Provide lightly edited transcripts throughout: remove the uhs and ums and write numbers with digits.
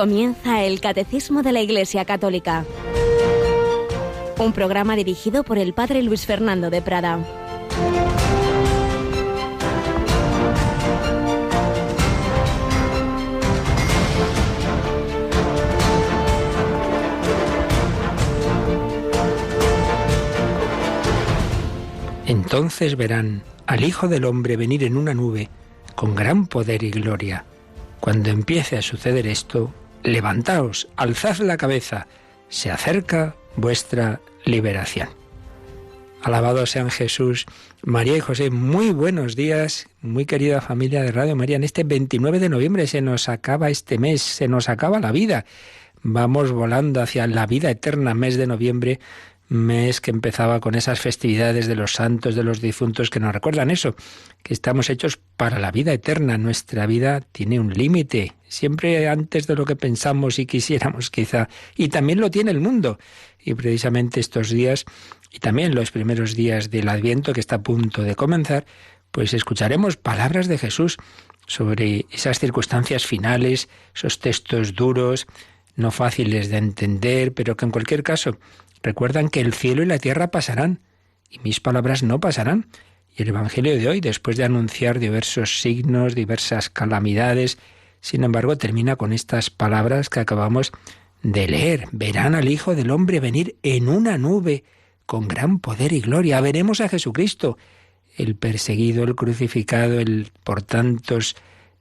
Comienza el Catecismo de la Iglesia Católica. Un programa dirigido por el Padre Luis Fernando de Prada. Entonces verán al Hijo del Hombre venir en una nube con gran poder y gloria. Cuando empiece a suceder esto, levantaos, alzad la cabeza, se acerca vuestra liberación. Alabado sean Jesús, María y José. Muy buenos días, muy querida familia de Radio María. En este 29 de noviembre se nos acaba este mes, se nos acaba la vida. Vamos volando hacia la vida eterna, mes de noviembre, mes que empezaba con esas festividades de los santos, de los difuntos, que nos recuerdan eso, que estamos hechos para la vida eterna. Nuestra vida tiene un límite, siempre antes de lo que pensamos y quisiéramos quizá, y también lo tiene el mundo. Y precisamente estos días, y también los primeros días del Adviento, que está a punto de comenzar, pues escucharemos palabras de Jesús sobre esas circunstancias finales, esos textos duros, no fáciles de entender, pero que en cualquier caso recuerdan que el cielo y la tierra pasarán, y mis palabras no pasarán. Y el Evangelio de hoy, después de anunciar diversos signos, diversas calamidades, sin embargo, termina con estas palabras que acabamos de leer. Verán al Hijo del Hombre venir en una nube con gran poder y gloria. Veremos a Jesucristo, el perseguido, el crucificado, el por tantos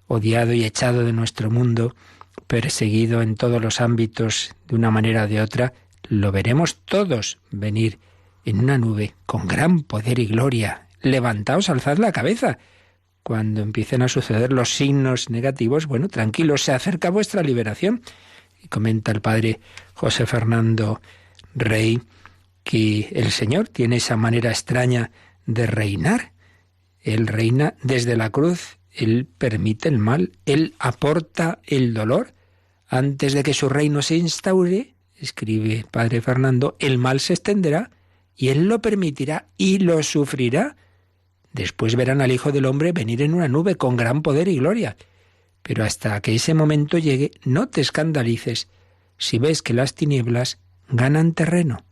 odiado y echado de nuestro mundo, perseguido en todos los ámbitos de una manera o de otra. Lo veremos todos venir en una nube con gran poder y gloria. Levantaos, alzad la cabeza. Cuando empiecen a suceder los signos negativos, bueno, tranquilos, se acerca vuestra liberación. Y comenta el padre José Fernando Rey que el Señor tiene esa manera extraña de reinar. Él reina desde la cruz, Él permite el mal, Él aporta el dolor. Antes de que su reino se instaure, escribe Padre Fernando, el mal se extenderá y Él lo permitirá y lo sufrirá. Después verán al Hijo del Hombre venir en una nube con gran poder y gloria. Pero hasta que ese momento llegue, no te escandalices si ves que las tinieblas ganan terreno.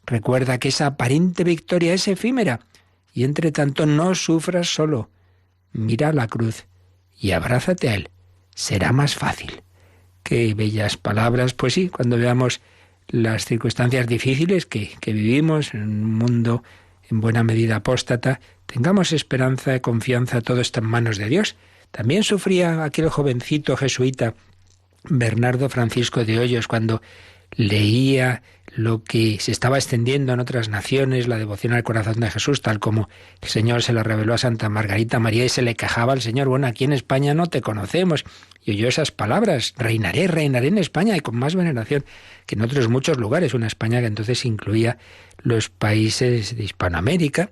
Recuerda que esa aparente victoria es efímera y entre tanto no sufras solo. Mira la cruz y abrázate a Él. Será más fácil. Qué bellas palabras. Pues sí, cuando veamos las circunstancias difíciles que vivimos en un mundo en buena medida apóstata, tengamos esperanza y confianza, todo está en manos de Dios. También sufría aquel jovencito jesuita Bernardo Francisco de Hoyos cuando leía lo que se estaba extendiendo en otras naciones, la devoción al corazón de Jesús, tal como el Señor se lo reveló a Santa Margarita María, y se le quejaba al Señor: bueno, aquí en España no te conocemos. Y oyó esas palabras: reinaré en España, y con más veneración que en otros muchos lugares. Una España que entonces incluía los países de Hispanoamérica.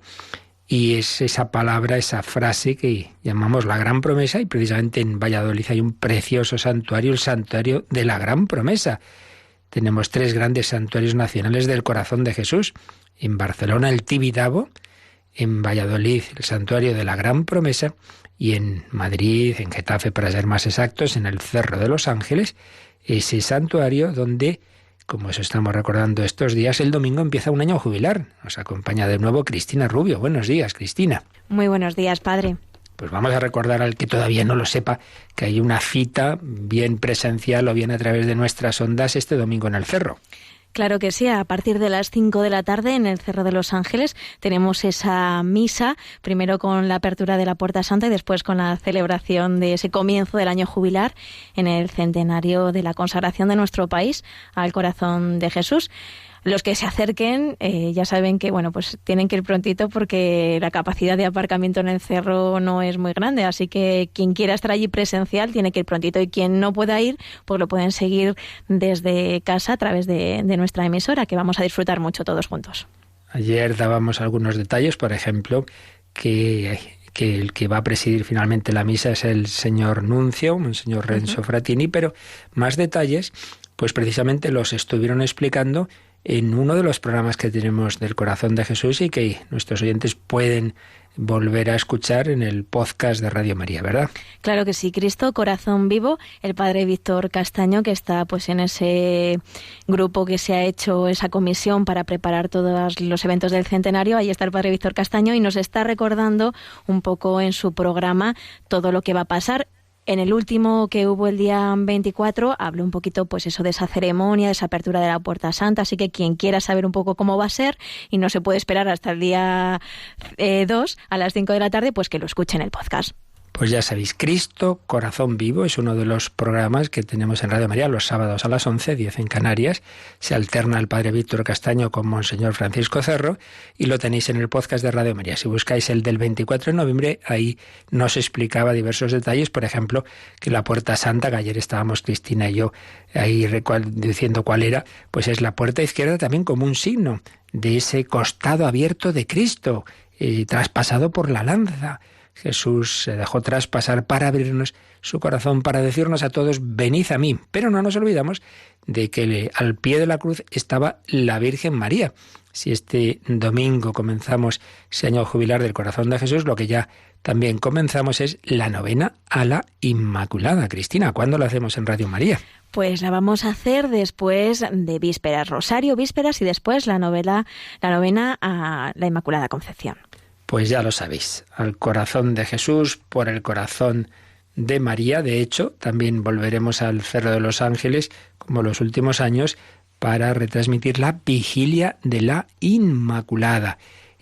Y es esa palabra, esa frase que llamamos la Gran Promesa, y precisamente en Valladolid hay un precioso santuario, el Santuario de la Gran Promesa. Tenemos 3 grandes santuarios nacionales del corazón de Jesús. En Barcelona el Tibidabo, en Valladolid el Santuario de la Gran Promesa, y en Madrid, en Getafe para ser más exactos, en el Cerro de los Ángeles, ese santuario donde, como eso estamos recordando estos días, el domingo empieza un año jubilar. Nos acompaña de nuevo Cristina Rubio. Buenos días, Cristina. Muy buenos días, padre. Pues vamos a recordar al que todavía no lo sepa que hay una cita, bien presencial o bien a través de nuestras ondas, este domingo en el Cerro. Claro que sí, a partir de las 5 de la tarde en el Cerro de los Ángeles tenemos esa misa, primero con la apertura de la Puerta Santa y después con la celebración de ese comienzo del año jubilar en el centenario de la consagración de nuestro país al corazón de Jesús. Los que se acerquen ya saben que pues tienen que ir prontito porque la capacidad de aparcamiento en el cerro no es muy grande, así que quien quiera estar allí presencial tiene que ir prontito, y quien no pueda ir pues lo pueden seguir desde casa a través de nuestra emisora, que vamos a disfrutar mucho todos juntos. Ayer dábamos algunos detalles, por ejemplo, que el que va a presidir finalmente la misa es el señor nuncio, Monseñor Renzo Fratini, pero más detalles pues precisamente los estuvieron explicando en uno de los programas que tenemos del Corazón de Jesús y que nuestros oyentes pueden volver a escuchar en el podcast de Radio María, ¿verdad? Claro que sí, Cristo, Corazón Vivo, el padre Víctor Castaño, que está pues en ese grupo que se ha hecho, esa comisión para preparar todos los eventos del centenario. Ahí está el padre Víctor Castaño y nos está recordando un poco en su programa todo lo que va a pasar. En el último que hubo el día 24 habló un poquito pues eso de esa ceremonia, de esa apertura de la Puerta Santa, así que quien quiera saber un poco cómo va a ser y no se puede esperar hasta el día 2 a las 5 de la tarde, pues que lo escuche en el podcast. Pues ya sabéis, Cristo, Corazón Vivo, es uno de los programas que tenemos en Radio María los sábados a las 11, 10 en Canarias. Se alterna el padre Víctor Castaño con Monseñor Francisco Cerro y lo tenéis en el podcast de Radio María. Si buscáis el del 24 de noviembre, ahí nos explicaba diversos detalles, por ejemplo, que la Puerta Santa, que ayer estábamos Cristina y yo ahí diciendo cuál era, pues es la puerta izquierda también como un signo de ese costado abierto de Cristo, traspasado por la lanza. Jesús se dejó traspasar para abrirnos su corazón, para decirnos a todos, venid a mí. Pero no nos olvidamos de que al pie de la cruz estaba la Virgen María. Si este domingo comenzamos ese año jubilar del Corazón de Jesús, lo que ya también comenzamos es la novena a la Inmaculada. Cristina, ¿cuándo la hacemos en Radio María? Pues la vamos a hacer después de vísperas, Rosario, vísperas y después la novena a la Inmaculada Concepción. Pues ya lo sabéis, al Corazón de Jesús por el Corazón de María. De hecho, también volveremos al Cerro de los Ángeles, como los últimos años, para retransmitir la Vigilia de la Inmaculada.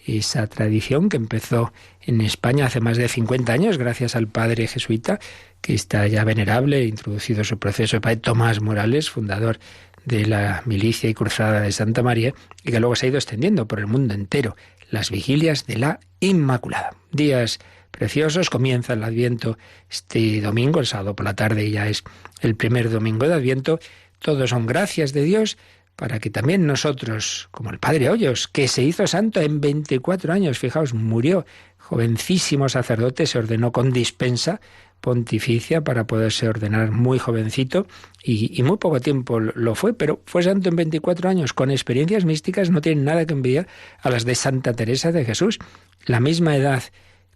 Esa tradición que empezó en España hace más de 50 años, gracias al padre jesuita, que está ya venerable, introducido su proceso, el padre Tomás Morales, fundador de la milicia y cruzada de Santa María, y que luego se ha ido extendiendo por el mundo entero. Las Vigilias de la Inmaculada. Días preciosos, comienza el Adviento este domingo, el sábado por la tarde ya es el primer domingo de Adviento. Todos son gracias de Dios para que también nosotros, como el Padre Hoyos, que se hizo santo en 24 años, fijaos, murió jovencísimo sacerdote, se ordenó con dispensa pontificia para poderse ordenar muy jovencito y muy poco tiempo lo fue, pero fue santo en 24 años, con experiencias místicas, no tienen nada que envidiar a las de Santa Teresa de Jesús. La misma edad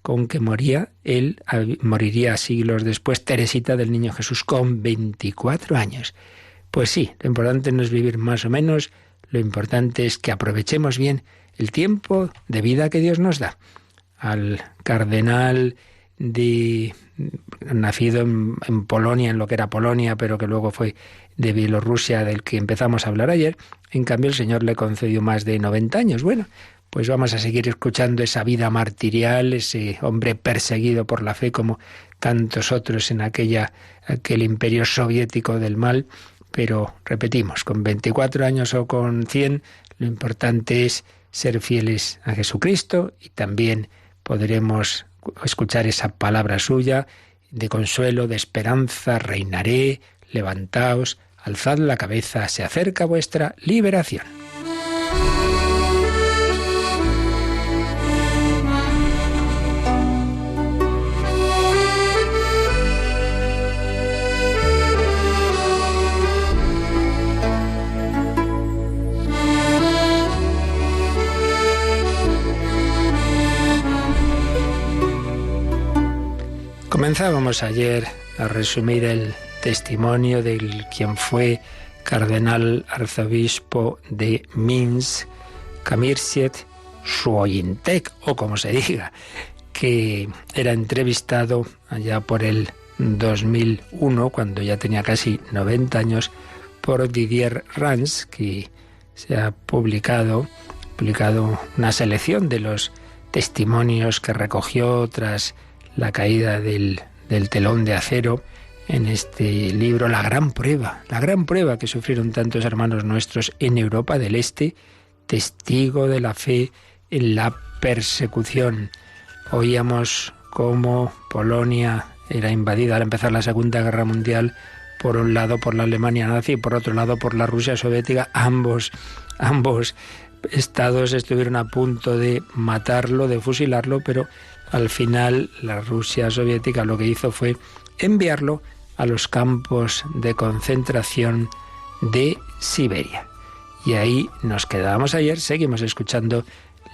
con que moría, él moriría siglos después, Teresita del Niño Jesús, con 24 años. Pues sí, lo importante no es vivir más o menos, lo importante es que aprovechemos bien el tiempo de vida que Dios nos da. Al cardenal nacido en Polonia, en lo que era Polonia, pero que luego fue de Bielorrusia, del que empezamos a hablar ayer, en cambio el Señor le concedió más de 90 años. Bueno, pues vamos a seguir escuchando esa vida martirial, ese hombre perseguido por la fe como tantos otros en aquel imperio soviético del mal, pero repetimos, con 24 años o con 100, lo importante es ser fieles a Jesucristo y también podremos escuchar esa palabra suya de consuelo, de esperanza: reinaré, levantaos, alzad la cabeza, se acerca vuestra liberación. Comenzábamos ayer a resumir el testimonio de quien fue cardenal arzobispo de Minsk, Kamirsiet Shuoyintek, o como se diga, que era entrevistado allá por el 2001, cuando ya tenía casi 90 años, por Didier Rams, que se ha publicado una selección de los testimonios que recogió tras la caída del telón de acero en este libro, la gran prueba que sufrieron tantos hermanos nuestros en Europa del Este, testigo de la fe en la persecución. Oíamos cómo Polonia era invadida al empezar la Segunda Guerra Mundial, por un lado por la Alemania nazi y por otro lado por la Rusia soviética. Ambos estados estuvieron a punto de matarlo, de fusilarlo, pero al final la Rusia soviética lo que hizo fue enviarlo a los campos de concentración de Siberia. Y ahí nos quedábamos ayer, seguimos escuchando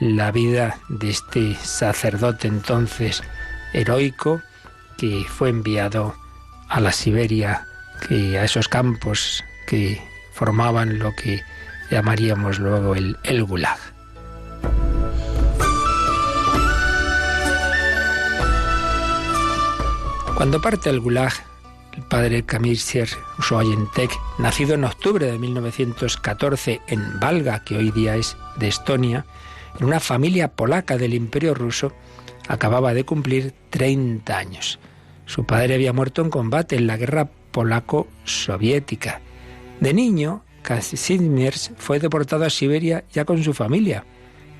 la vida de este sacerdote entonces heroico que fue enviado a la Siberia, a esos campos que formaban lo que llamaríamos luego el Gulag. Cuando parte el Gulag, el padre Kamysher Ushuayentek, nacido en octubre de 1914 en Valga, que hoy día es de Estonia, en una familia polaca del Imperio Ruso, acababa de cumplir 30 años. Su padre había muerto en combate en la guerra polaco-soviética. De niño, Kazimierz fue deportado a Siberia ya con su familia.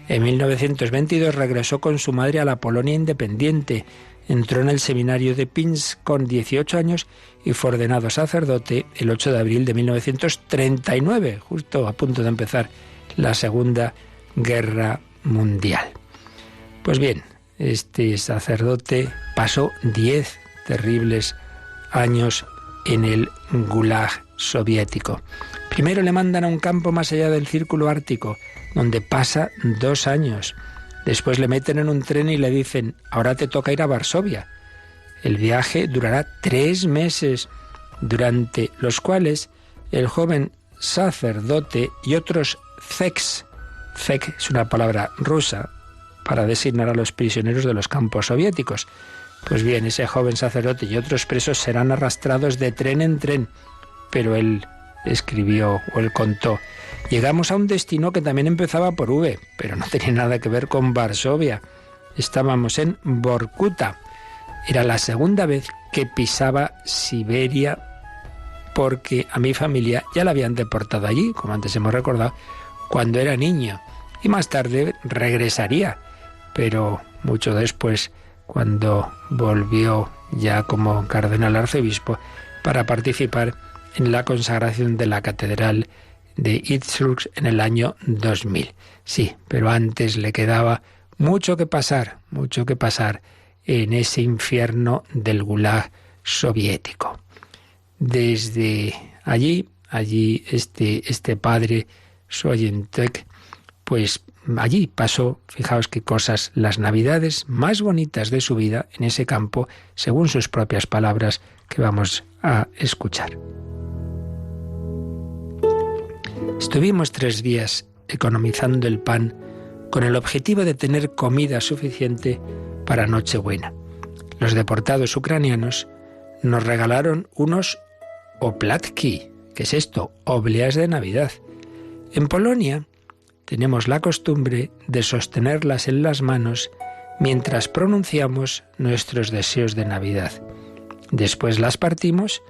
En 1922 regresó con su madre a la Polonia independiente. Entró en el seminario de Pinsk con 18 años y fue ordenado sacerdote el 8 de abril de 1939, justo a punto de empezar la Segunda Guerra Mundial. Pues bien, este sacerdote pasó 10 terribles años en el Gulag soviético. Primero le mandan a un campo más allá del círculo ártico, donde pasa 2 años. Después le meten en un tren y le dicen, ahora te toca ir a Varsovia. El viaje durará 3 meses, durante los cuales el joven sacerdote y otros zeks, zek es una palabra rusa para designar a los prisioneros de los campos soviéticos. Pues bien, ese joven sacerdote y otros presos serán arrastrados de tren en tren. Pero él escribió, o él contó, llegamos a un destino que también empezaba por V, pero no tenía nada que ver con Varsovia. Estábamos en Vorkuta. Era la segunda vez que pisaba Siberia, porque a mi familia ya la habían deportado allí, como antes hemos recordado, cuando era niño. Y más tarde regresaría, pero mucho después, cuando volvió ya como cardenal arzobispo para participar en la consagración de la catedral de Innsbruck en el año 2000. Sí, pero antes le quedaba mucho que pasar en ese infierno del Gulag soviético. Desde allí este padre Ushuayentek, pues allí pasó, fijaos qué cosas, las navidades más bonitas de su vida en ese campo, según sus propias palabras que vamos a escuchar. Estuvimos 3 días economizando el pan con el objetivo de tener comida suficiente para Nochebuena. Los deportados ucranianos nos regalaron unos oplatki. ¿Qué es esto? Obleas de Navidad. En Polonia tenemos la costumbre de sostenerlas en las manos mientras pronunciamos nuestros deseos de Navidad. Después las partimos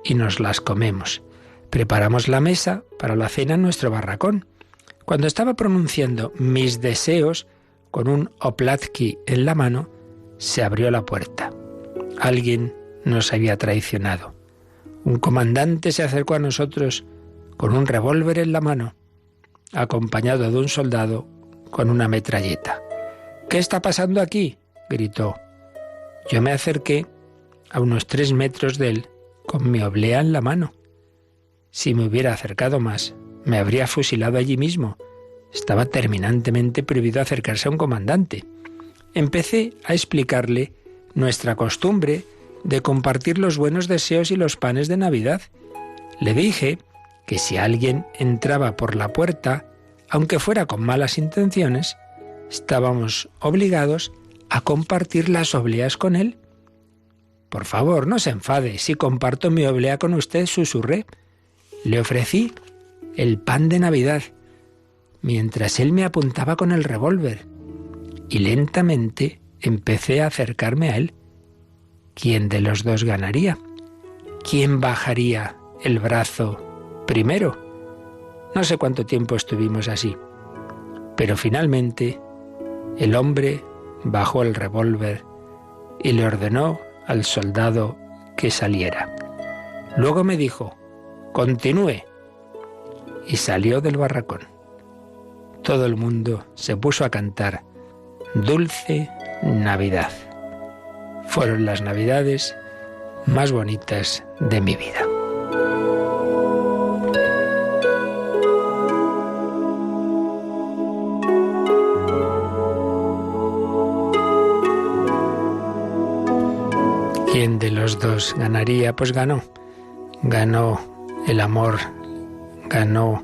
y nos las comemos. Preparamos la mesa para la cena en nuestro barracón. Cuando estaba pronunciando mis deseos con un oplatki en la mano, se abrió la puerta. Alguien nos había traicionado. Un comandante se acercó a nosotros con un revólver en la mano, acompañado de un soldado con una metralleta. «¿Qué está pasando aquí?», gritó. Yo me acerqué a unos 3 metros de él con mi oblea en la mano. Si me hubiera acercado más, me habría fusilado allí mismo. Estaba terminantemente prohibido acercarse a un comandante. Empecé a explicarle nuestra costumbre de compartir los buenos deseos y los panes de Navidad. Le dije que si alguien entraba por la puerta, aunque fuera con malas intenciones, estábamos obligados a compartir las obleas con él. «Por favor, no se enfade, si comparto mi oblea con usted», susurré. Le ofrecí el pan de Navidad, mientras él me apuntaba con el revólver, y lentamente empecé a acercarme a él. ¿Quién de los dos ganaría? ¿Quién bajaría el brazo primero? No sé cuánto tiempo estuvimos así, pero finalmente el hombre bajó el revólver y le ordenó al soldado que saliera. Luego me dijo: «Continúe», y salió del barracón. Todo el mundo se puso a cantar «Dulce Navidad». Fueron las Navidades más bonitas de mi vida. los dos ganaría, pues ganó. Ganó el amor, ganó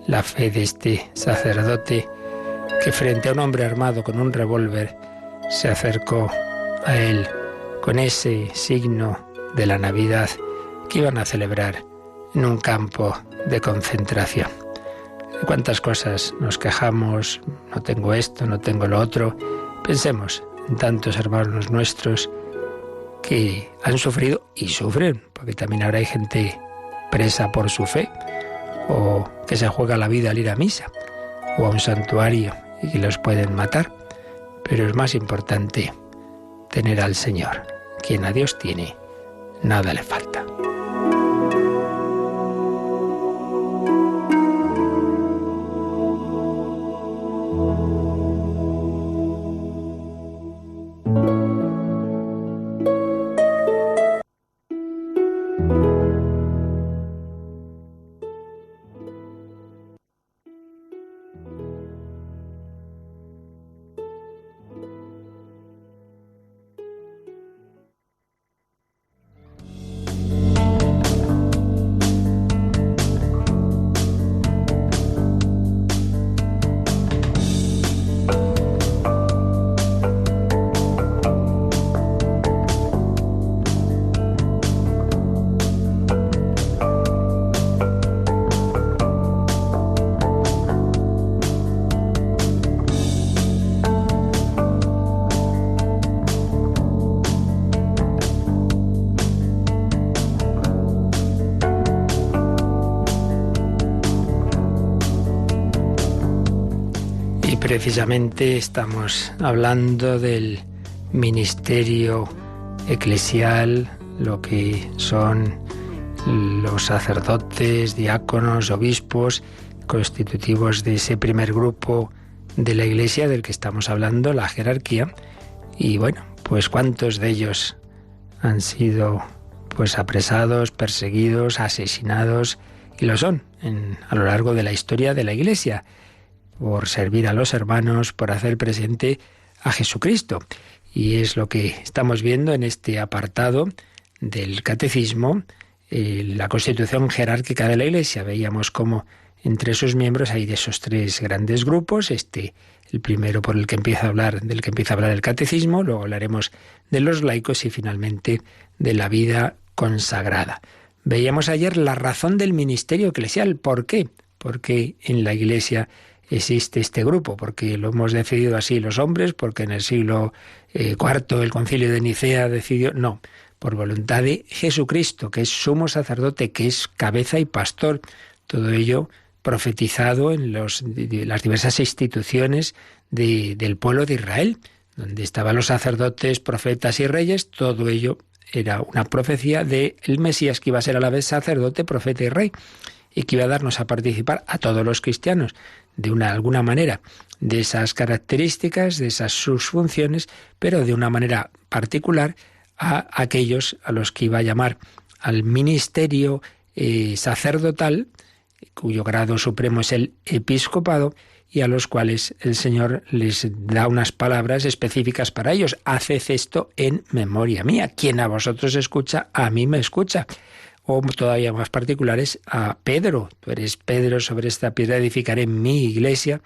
la fe de este sacerdote que frente a un hombre armado con un revólver se acercó a él con ese signo de la Navidad que iban a celebrar en un campo de concentración. ¿De cuántas cosas nos quejamos? No tengo esto, no tengo lo otro. Pensemos en tantos hermanos nuestros que han sufrido y sufren, porque también ahora hay gente presa por su fe, o que se juega la vida al ir a misa, o a un santuario y que los pueden matar. Pero es más importante tener al Señor. Quien a Dios tiene, nada le falta. Precisamente estamos hablando del ministerio eclesial, lo que son los sacerdotes, diáconos, obispos, constitutivos de ese primer grupo de la Iglesia del que estamos hablando, la jerarquía. Y bueno, pues cuántos de ellos han sido pues apresados, perseguidos, asesinados, y lo son a lo largo de la historia de la Iglesia, por servir a los hermanos, por hacer presente a Jesucristo. Y es lo que estamos viendo en este apartado del Catecismo, la constitución jerárquica de la Iglesia. Veíamos cómo entre sus miembros hay de esos tres grandes grupos, el primero del que empieza a hablar el Catecismo, luego hablaremos de los laicos y finalmente de la vida consagrada. Veíamos ayer la razón del ministerio eclesial. ¿Por qué? Porque en la Iglesia existe este grupo, porque lo hemos decidido así los hombres, porque en el siglo IV el Concilio de Nicea decidió, no, por voluntad de Jesucristo, que es sumo sacerdote, que es cabeza y pastor, todo ello profetizado en las diversas instituciones del pueblo de Israel, donde estaban los sacerdotes, profetas y reyes. Todo ello era una profecía del Mesías, que iba a ser a la vez sacerdote, profeta y rey, y que iba a darnos a participar a todos los cristianos de alguna manera de esas características, de esas sus funciones, pero de una manera particular a aquellos a los que iba a llamar al ministerio sacerdotal, cuyo grado supremo es el episcopado, y a los cuales el Señor les da unas palabras específicas para ellos. Haced esto en memoria mía. Quien a vosotros escucha, a mí me escucha. O todavía más particulares a Pedro. Tú eres Pedro, sobre esta piedra edificaré mi iglesia,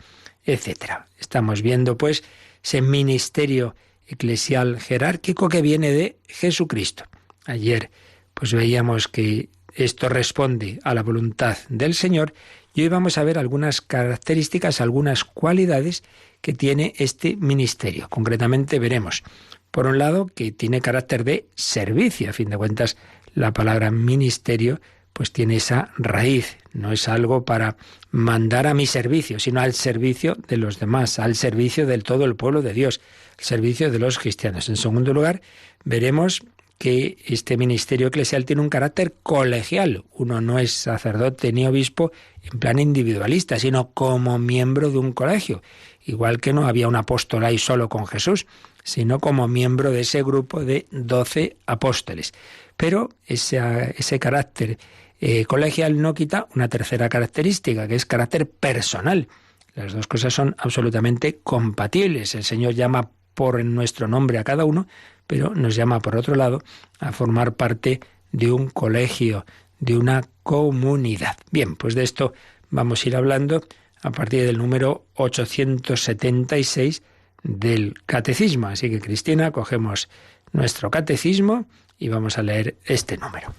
etc. Estamos viendo pues ese ministerio eclesial jerárquico que viene de Jesucristo. Ayer pues veíamos que esto responde a la voluntad del Señor, y hoy vamos a ver algunas características, algunas cualidades que tiene este ministerio. Concretamente veremos, por un lado, que tiene carácter de servicio. A fin de cuentas, la palabra ministerio pues tiene esa raíz, no es algo para mandar a mi servicio, sino al servicio de los demás, al servicio del todo el pueblo de Dios, al servicio de los cristianos. En segundo lugar, veremos que este ministerio eclesial tiene un carácter colegial. Uno no es sacerdote ni obispo en plan individualista, sino como miembro de un colegio. Igual que no había un apóstol ahí solo con Jesús, sino como miembro de ese grupo de 12 apóstoles. Pero ese carácter colegial no quita una tercera característica, que es carácter personal. Las dos cosas son absolutamente compatibles. El Señor llama por nuestro nombre a cada uno, pero nos llama, por otro lado, a formar parte de un colegio, de una comunidad. Bien, pues de esto vamos a ir hablando a partir del número 876 del Catecismo. Así que, Cristina, cogemos nuestro Catecismo y vamos a leer este número.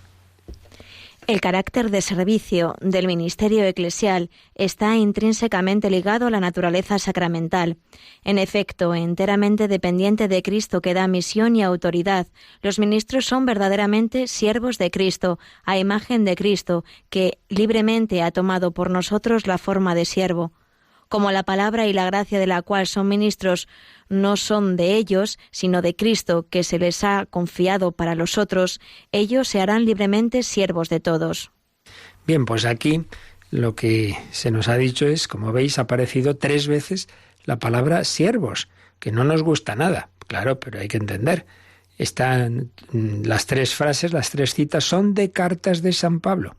El carácter de servicio del ministerio eclesial está intrínsecamente ligado a la naturaleza sacramental. En efecto, enteramente dependiente de Cristo que da misión y autoridad, los ministros son verdaderamente siervos de Cristo, a imagen de Cristo, que libremente ha tomado por nosotros la forma de siervo. Como la palabra y la gracia de la cual son ministros no son de ellos, sino de Cristo, que se les ha confiado para los otros, ellos se harán libremente siervos de todos. Bien, pues aquí lo que se nos ha dicho es, como veis, ha aparecido 3 veces la palabra siervos, que no nos gusta nada, claro, pero hay que entender. Están las 3 frases, las 3 citas son de cartas de San Pablo.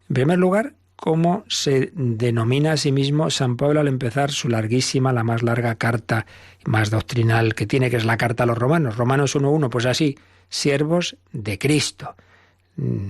En primer lugar, cómo se denomina a sí mismo San Pablo al empezar su larguísima, la más larga carta, más doctrinal que tiene, que es la carta a los romanos. Romanos 1.1, pues así, siervos de Cristo.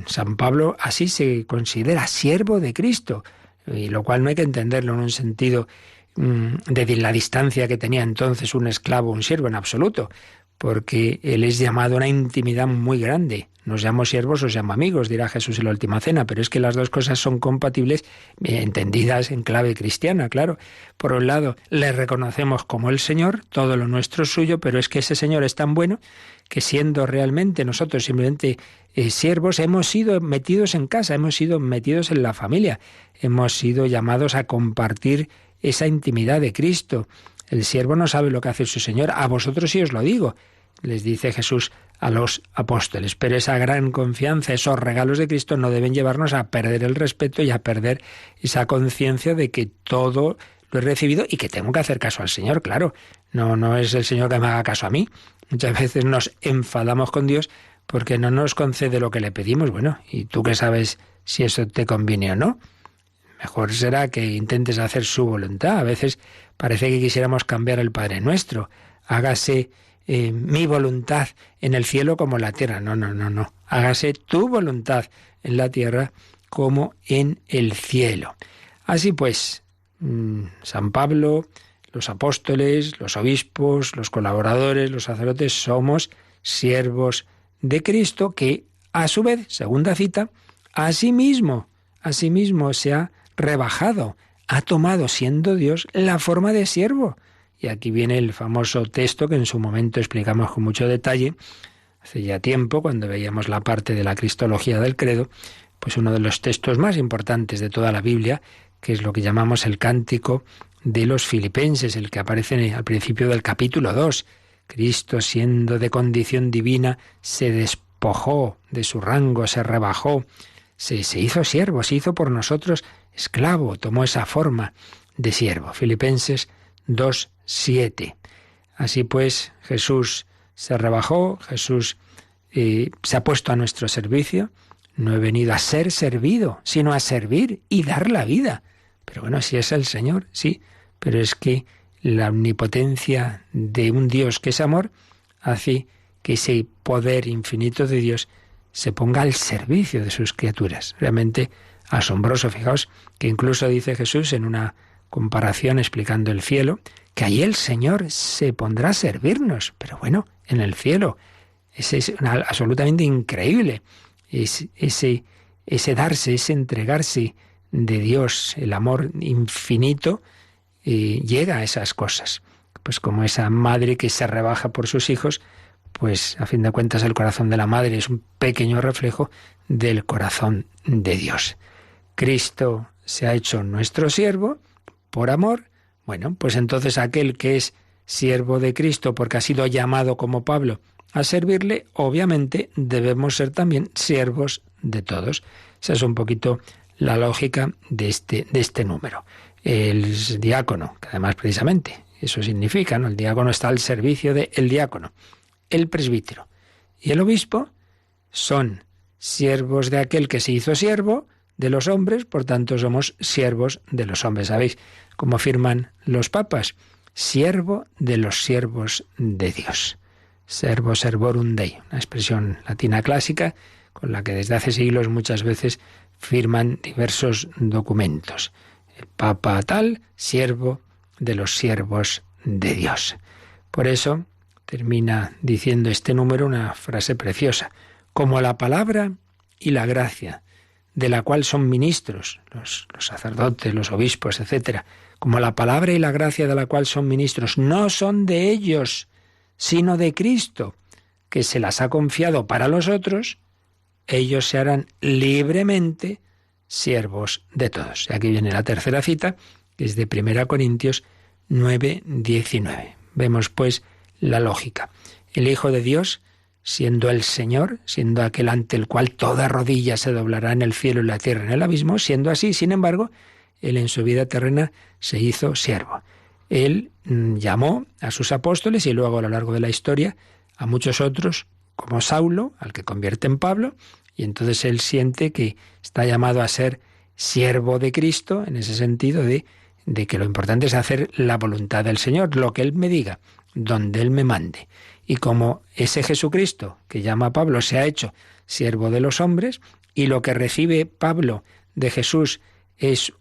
San Pablo así se considera siervo de Cristo, y lo cual no hay que entenderlo en un sentido de la distancia que tenía entonces un esclavo, un siervo, en absoluto, porque él es llamado a una intimidad muy grande. Nos llamo siervos, os llamo amigos, dirá Jesús en la última cena, pero es que las dos cosas son compatibles, entendidas en clave cristiana, claro. Por un lado, le reconocemos como el Señor, todo lo nuestro es suyo, pero es que ese Señor es tan bueno que siendo realmente nosotros simplemente siervos, hemos sido metidos en casa, hemos sido metidos en la familia, hemos sido llamados a compartir esa intimidad de Cristo. El siervo no sabe lo que hace su Señor, a vosotros sí os lo digo, les dice Jesús a los apóstoles. Pero esa gran confianza, esos regalos de Cristo no deben llevarnos a perder el respeto y a perder esa conciencia de que todo lo he recibido y que tengo que hacer caso al Señor, claro. No es el Señor que me haga caso a mí. Muchas veces nos enfadamos con Dios porque no nos concede lo que le pedimos. Bueno, ¿y tú qué sabes si eso te conviene o no? Mejor será que intentes hacer su voluntad. A veces parece que quisiéramos cambiar el Padre Nuestro. Hágase mi voluntad en el cielo como en la tierra. No. Hágase tu voluntad en la tierra como en el cielo. Así pues, San Pablo, los apóstoles, los obispos, los colaboradores, los sacerdotes, somos siervos de Cristo que, a su vez, segunda cita, asimismo se ha rebajado, ha tomado, siendo Dios, la forma de siervo. Y aquí viene el famoso texto que en su momento explicamos con mucho detalle, hace ya tiempo, cuando veíamos la parte de la cristología del credo, pues uno de los textos más importantes de toda la Biblia, que es lo que llamamos el Cántico de los Filipenses, el que aparece al principio del capítulo 2. Cristo, siendo de condición divina, se despojó de su rango, se rebajó, se hizo siervo, se hizo por nosotros esclavo, tomó esa forma de siervo. Filipenses 2:7. Así pues, Jesús se rebajó, Jesús se ha puesto a nuestro servicio. No he venido a ser servido, sino a servir y dar la vida. Pero bueno, si es el Señor, sí, pero es que la omnipotencia de un Dios que es amor hace que ese poder infinito de Dios se ponga al servicio de sus criaturas. Realmente asombroso. Fijaos que incluso dice Jesús en una comparación explicando el cielo, que allí el Señor se pondrá a servirnos. Pero bueno, en el cielo. Es absolutamente increíble. Ese darse, ese entregarse de Dios, el amor infinito, llega a esas cosas. Pues como esa madre que se rebaja por sus hijos, pues a fin de cuentas el corazón de la madre es un pequeño reflejo del corazón de Dios. Cristo se ha hecho nuestro siervo por amor. Bueno, pues entonces aquel que es siervo de Cristo porque ha sido llamado como Pablo a servirle, obviamente debemos ser también siervos de todos. Esa es un poquito la lógica de este número. El diácono, que además precisamente eso significa, ¿no? El diácono está al servicio del diácono. El presbítero y el obispo son siervos de aquel que se hizo siervo de los hombres, por tanto somos siervos de los hombres. ¿Sabéis cómo afirman los papas? siervo de los siervos de Dios. Servo servorum Dei, una expresión latina clásica con la que desde hace siglos muchas veces firman diversos documentos. El Papa tal, siervo de los siervos de Dios. Por eso termina diciendo este número una frase preciosa. Como la palabra y la gracia, de la cual son ministros, los sacerdotes, los obispos, etc., como la palabra y la gracia de la cual son ministros, no son de ellos, sino de Cristo, que se las ha confiado para los otros, ellos se harán libremente siervos de todos. Y aquí viene la tercera cita, que es de 1 Corintios 9:19. Vemos pues la lógica. El Hijo de Dios, siendo el Señor, siendo aquel ante el cual toda rodilla se doblará en el cielo y la tierra en el abismo, siendo así, sin embargo, Él en su vida terrena se hizo siervo. Él llamó a sus apóstoles y luego a lo largo de la historia a muchos otros, como Saulo, al que convierte en Pablo, y entonces él siente que está llamado a ser siervo de Cristo, en ese sentido de que lo importante es hacer la voluntad del Señor, lo que Él me diga, donde Él me mande. Y como ese Jesucristo que llama a Pablo se ha hecho siervo de los hombres, y lo que recibe Pablo de Jesús es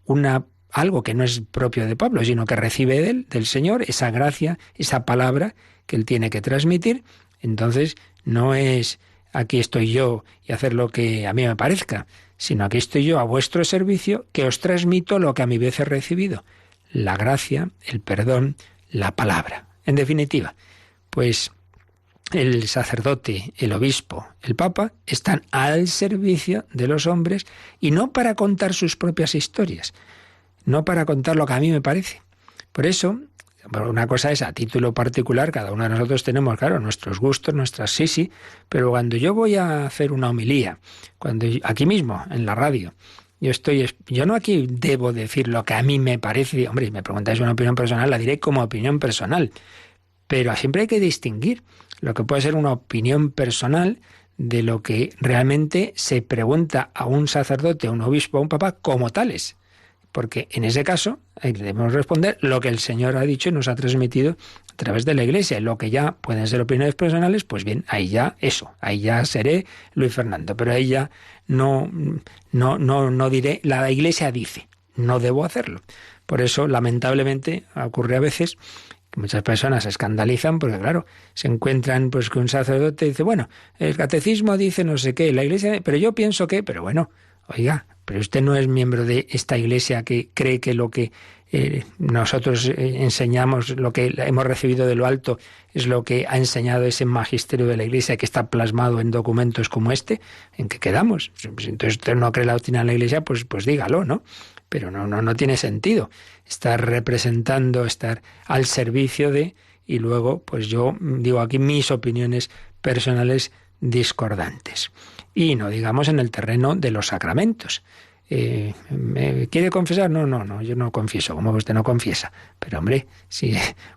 algo que no es propio de Pablo, sino que recibe de él, del Señor, esa gracia, esa palabra que él tiene que transmitir, entonces no es aquí estoy yo y hacer lo que a mí me parezca, sino aquí estoy yo a vuestro servicio, que os transmito lo que a mi vez he recibido, la gracia, el perdón, la palabra. En definitiva, pues el sacerdote, el obispo, el papa, están al servicio de los hombres y no para contar sus propias historias, no para contar lo que a mí me parece. Por eso, una cosa es a título particular, cada uno de nosotros tenemos, claro, nuestros gustos, nuestras sí, pero cuando yo voy a hacer una homilía, aquí mismo, en la radio, yo no aquí debo decir lo que a mí me parece, hombre, si me preguntáis una opinión personal, la diré como opinión personal, pero siempre hay que distinguir lo que puede ser una opinión personal de lo que realmente se pregunta a un sacerdote, a un obispo, a un papa, como tales. Porque en ese caso debemos responder lo que el Señor ha dicho y nos ha transmitido a través de la Iglesia. Lo que ya pueden ser opiniones personales, pues bien, ahí ya seré Luis Fernando. Pero ahí ya no diré, la Iglesia dice, no debo hacerlo. Por eso, lamentablemente, ocurre a veces que muchas personas se escandalizan porque, claro, se encuentran pues que un sacerdote dice, bueno, el catecismo dice no sé qué, la Iglesia, pero yo pienso que, pero bueno, oiga, pero usted no es miembro de esta Iglesia que cree que lo que nosotros enseñamos, lo que hemos recibido de lo alto, es lo que ha enseñado ese magisterio de la Iglesia que está plasmado en documentos como este, ¿en qué quedamos? Entonces usted no cree la doctrina de la Iglesia, pues dígalo, ¿no? Pero no tiene sentido estar representando, estar al servicio de, y luego, pues yo digo aquí mis opiniones personales discordantes. Y no digamos en el terreno de los sacramentos. ¿Quiere confesar? No, yo no confieso, como usted no confiesa. Pero hombre, si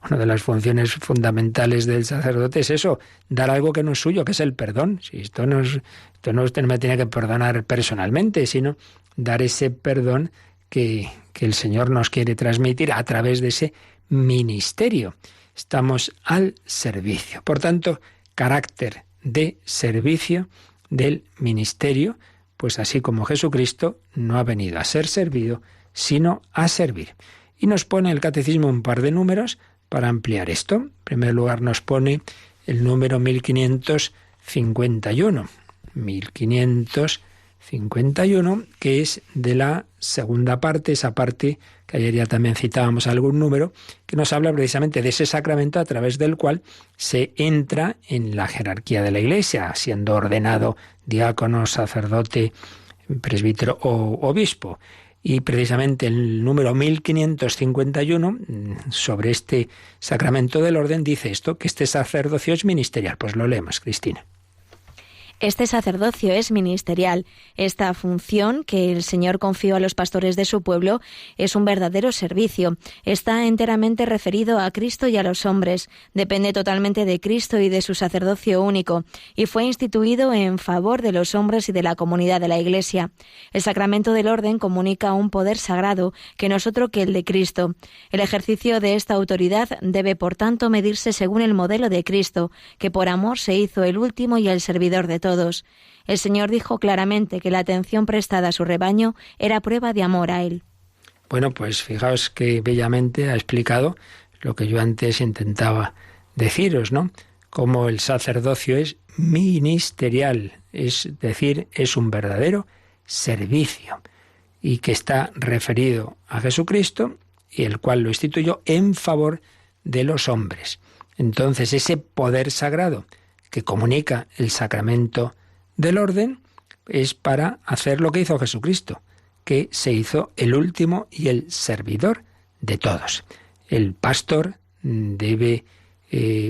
una de las funciones fundamentales del sacerdote es eso, dar algo que no es suyo, que es el perdón. Si esto no usted no me tiene que perdonar personalmente, sino dar ese perdón que el Señor nos quiere transmitir a través de ese ministerio. Estamos al servicio. Por tanto, carácter de servicio del ministerio, pues así como Jesucristo no ha venido a ser servido, sino a servir. Y nos pone el catecismo un par de números para ampliar esto. En primer lugar nos pone el número 1551. 1551, que es de la segunda parte, esa parte que ayer ya también citábamos algún número, que nos habla precisamente de ese sacramento a través del cual se entra en la jerarquía de la Iglesia, siendo ordenado diácono, sacerdote, presbítero o obispo. Y precisamente el número 1551, sobre este sacramento del orden, dice esto, que este sacerdocio es ministerial. Pues lo leemos, Cristina. Este sacerdocio es ministerial. Esta función que el Señor confió a los pastores de su pueblo es un verdadero servicio. Está enteramente referido a Cristo y a los hombres. Depende totalmente de Cristo y de su sacerdocio único, y fue instituido en favor de los hombres y de la comunidad de la Iglesia. El sacramento del orden comunica un poder sagrado que no es otro que el de Cristo. El ejercicio de esta autoridad debe, por tanto, medirse según el modelo de Cristo, que por amor se hizo el último y el servidor de todos. El Señor dijo claramente que la atención prestada a su rebaño era prueba de amor a Él. Bueno, pues fijaos que bellamente ha explicado lo que yo antes intentaba deciros, ¿no? Cómo el sacerdocio es ministerial, es decir, es un verdadero servicio, y que está referido a Jesucristo, y el cual lo instituyó en favor de los hombres. Entonces, ese poder sagrado que comunica el sacramento del orden es para hacer lo que hizo Jesucristo, que se hizo el último y el servidor de todos. El pastor debe,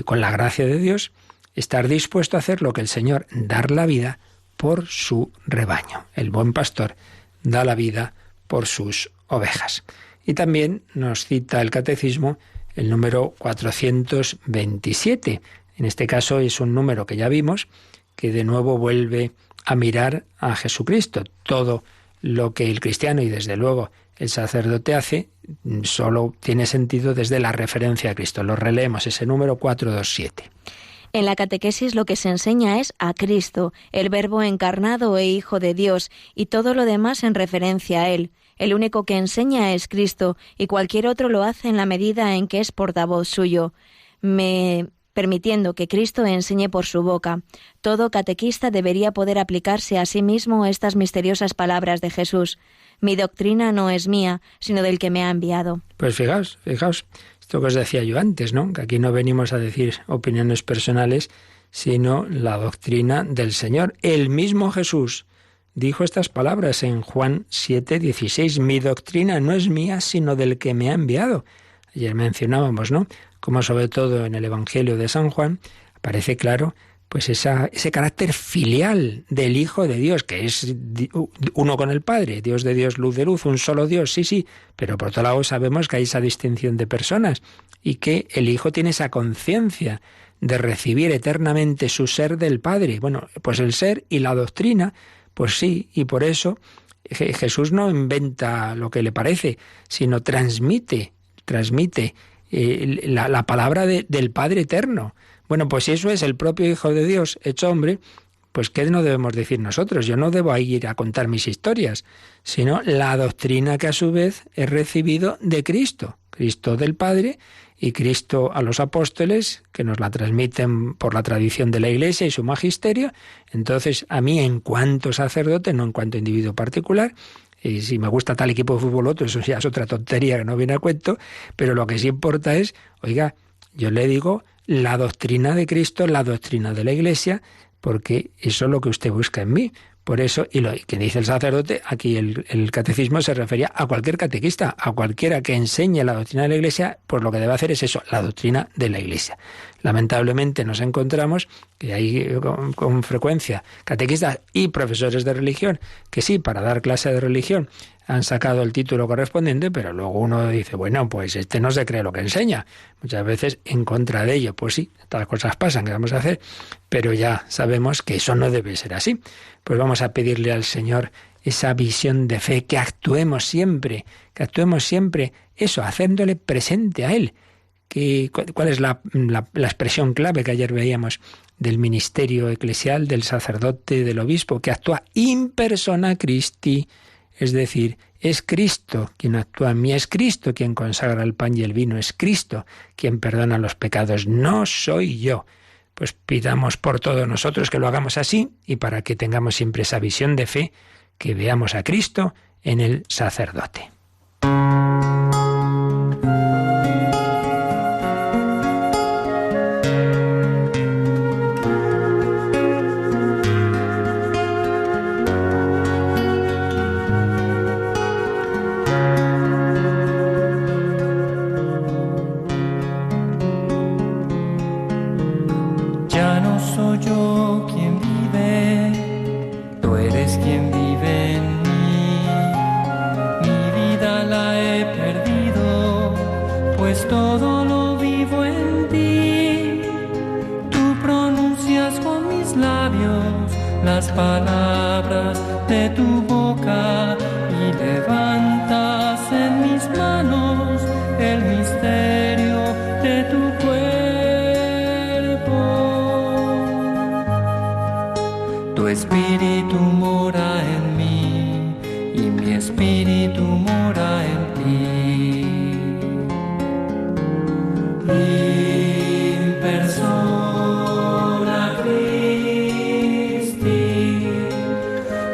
con la gracia de Dios, estar dispuesto a hacer lo que el Señor, dar la vida por su rebaño. El buen pastor da la vida por sus ovejas. Y también nos cita el Catecismo el número 427. En este caso es un número que ya vimos, que de nuevo vuelve a mirar a Jesucristo. Todo lo que el cristiano y desde luego el sacerdote hace solo tiene sentido desde la referencia a Cristo. Lo releemos, ese número 427. En la catequesis lo que se enseña es a Cristo, el Verbo encarnado e Hijo de Dios, y todo lo demás en referencia a Él. El único que enseña es Cristo, y cualquier otro lo hace en la medida en que es portavoz suyo, permitiendo que Cristo enseñe por su boca. Todo catequista debería poder aplicarse a sí mismo estas misteriosas palabras de Jesús. Mi doctrina no es mía, sino del que me ha enviado. Pues fijaos, esto que os decía yo antes, ¿no? Que aquí no venimos a decir opiniones personales, sino la doctrina del Señor. El mismo Jesús dijo estas palabras en Juan 7:16. Mi doctrina no es mía, sino del que me ha enviado. Ayer mencionábamos, ¿no?, como sobre todo en el Evangelio de San Juan aparece claro pues ese carácter filial del Hijo de Dios, que es uno con el Padre, Dios de Dios, luz de luz, un solo Dios, sí, pero por otro lado sabemos que hay esa distinción de personas y que el Hijo tiene esa conciencia de recibir eternamente su ser del Padre. Bueno, pues el ser y la doctrina, pues sí, y por eso Jesús no inventa lo que le parece, sino transmite la palabra del Padre eterno. Bueno, pues si eso es el propio Hijo de Dios hecho hombre, pues ¿qué no debemos decir nosotros? Yo no debo ir a contar mis historias, sino la doctrina que a su vez he recibido de Cristo, Cristo del Padre y Cristo a los apóstoles, que nos la transmiten por la tradición de la Iglesia y su magisterio. Entonces, a mí en cuanto sacerdote, no en cuanto individuo particular, y si me gusta tal equipo de fútbol otro, eso ya es otra tontería que no viene a cuento, pero lo que sí importa es, oiga, yo le digo la doctrina de Cristo, la doctrina de la Iglesia, porque eso es lo que usted busca en mí. Por eso, y lo que dice el sacerdote, aquí el catecismo se refería a cualquier catequista, a cualquiera que enseñe la doctrina de la Iglesia, pues lo que debe hacer es eso, la doctrina de la Iglesia. Lamentablemente nos encontramos que hay con frecuencia catequistas y profesores de religión que sí, para dar clase de religión han sacado el título correspondiente, pero luego uno dice, bueno, pues este no se cree lo que enseña. Muchas veces en contra de ello. Pues sí, estas cosas pasan, ¿qué vamos a hacer? Pero ya sabemos que eso no debe ser así. Pues vamos a pedirle al Señor esa visión de fe, que actuemos siempre eso, haciéndole presente a Él. ¿Cuál es la expresión clave que ayer veíamos del ministerio eclesial, del sacerdote, del obispo, que actúa in persona Christi? Es decir, es Cristo quien actúa en mí, es Cristo quien consagra el pan y el vino, es Cristo quien perdona los pecados, no soy yo. Pues pidamos por todos nosotros que lo hagamos así y para que tengamos siempre esa visión de fe, que veamos a Cristo en el sacerdote. Ya no soy yo quien vive, pues todo lo vivo en ti. Tú pronuncias con mis labios las palabras de tu boca y levantas en mis manos el misterio de tu cuerpo. Tu espíritu mora en mí y mi espíritu mora en ti. In persona Christi,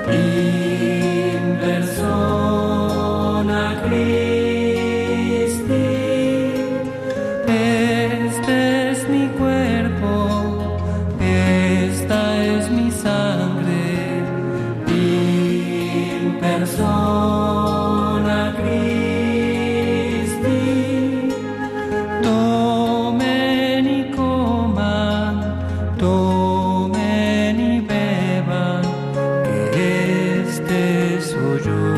in persona Christi. Este es mi cuerpo, esta es mi sangre, in persona Christi. Tomen y coman, tomen y beban, que este soy yo,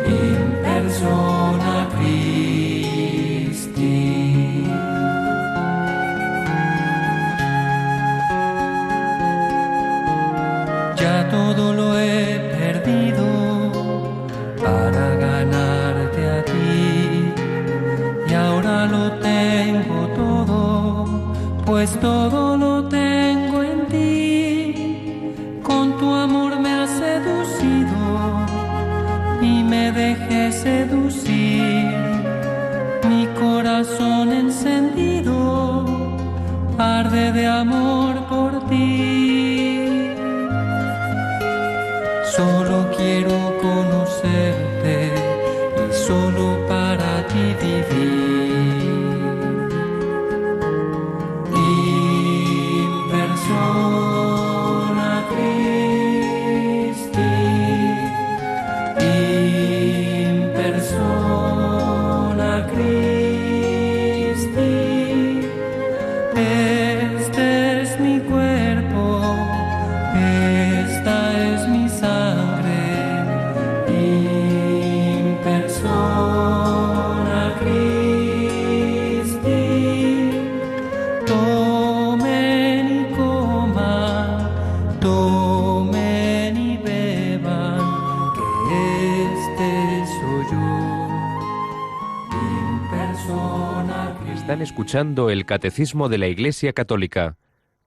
in persona Christi. Ya todo lo he perdido para ganarte a ti, y ahora lo tengo todo, pues todo lo tengo en ti. Con tu amor me has seducido y me dejé seducir. Mi corazón encendido arde de amor por ti. Solo quiero conocerte y solo para ti vivir. In persona Christi, in persona Christi. Este es mi cuerpo, esta es mi sangre, in persona Christi. Tomen y coman, tomen y beban, que este soy yo, in persona Christi. Están escuchando el Catecismo de la Iglesia Católica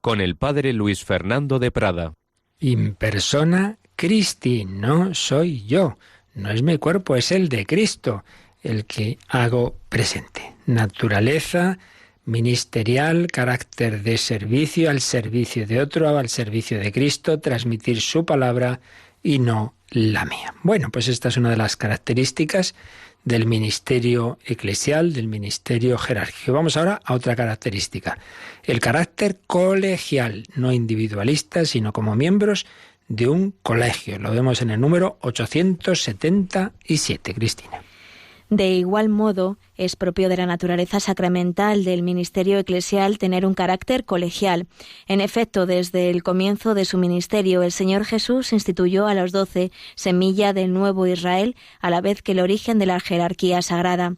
con el Padre Luis Fernando de Prada. In persona Christi, no soy yo, no es mi cuerpo, es el de Cristo, el que hago presente. Naturaleza ministerial, carácter de servicio, al servicio de otro, al servicio de Cristo, transmitir su palabra y no la mía. Bueno, pues esta es una de las características del ministerio eclesial, del ministerio jerárquico. Vamos ahora a otra característica, el carácter colegial, no individualista, sino como miembros de un colegio. Lo vemos en el número 877, Cristina. De igual modo, es propio de la naturaleza sacramental del ministerio eclesial tener un carácter colegial. En efecto, desde el comienzo de su ministerio, el Señor Jesús instituyó a los 12, semilla del nuevo Israel, a la vez que el origen de la jerarquía sagrada.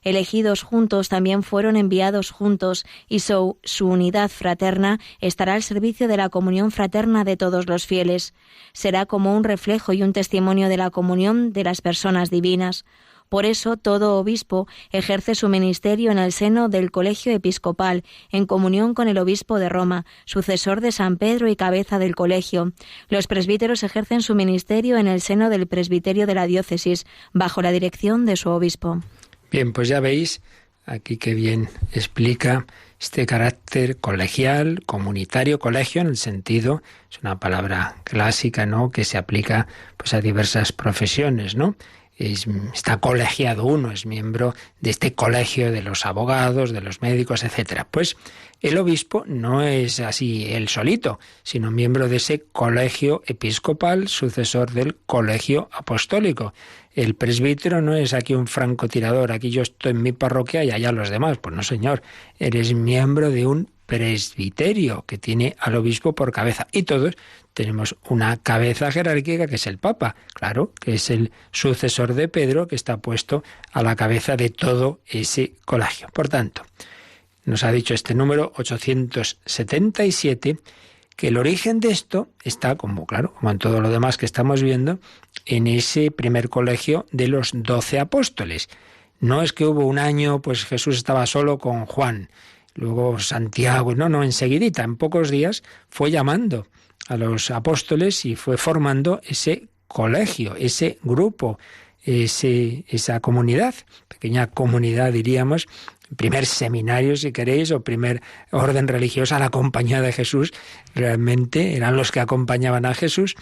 Elegidos juntos, también fueron enviados juntos, y su unidad fraterna estará al servicio de la comunión fraterna de todos los fieles. Será como un reflejo y un testimonio de la comunión de las personas divinas. Por eso, todo obispo ejerce su ministerio en el seno del colegio episcopal, en comunión con el obispo de Roma, sucesor de San Pedro y cabeza del colegio. Los presbíteros ejercen su ministerio en el seno del presbiterio de la diócesis, bajo la dirección de su obispo. Bien, pues ya veis aquí que bien explica este carácter colegial, comunitario, colegio en el sentido, es una palabra clásica, ¿no?, que se aplica pues a diversas profesiones, ¿no? Está colegiado uno, es miembro de este colegio de los abogados, de los médicos, etcétera. Pues el obispo no es así él solito, sino miembro de ese colegio episcopal, sucesor del colegio apostólico. El presbítero no es aquí un francotirador, aquí yo estoy en mi parroquia y allá los demás. Pues no, señor, eres miembro de un presbiterio, que tiene al obispo por cabeza. Y todos tenemos una cabeza jerárquica, que es el Papa, claro, que es el sucesor de Pedro, que está puesto a la cabeza de todo ese colegio. Por tanto, nos ha dicho este número 877, que el origen de esto está, como en todo lo demás que estamos viendo, en ese primer colegio de los 12 apóstoles. No es que hubo un año, pues Jesús estaba solo con Juan, luego Santiago, no, enseguidita, en pocos días, fue llamando a los apóstoles y fue formando ese colegio, ese grupo, esa comunidad, pequeña comunidad diríamos, primer seminario si queréis, o primer orden religiosa, la compañía de Jesús, realmente eran los que acompañaban a Jesús,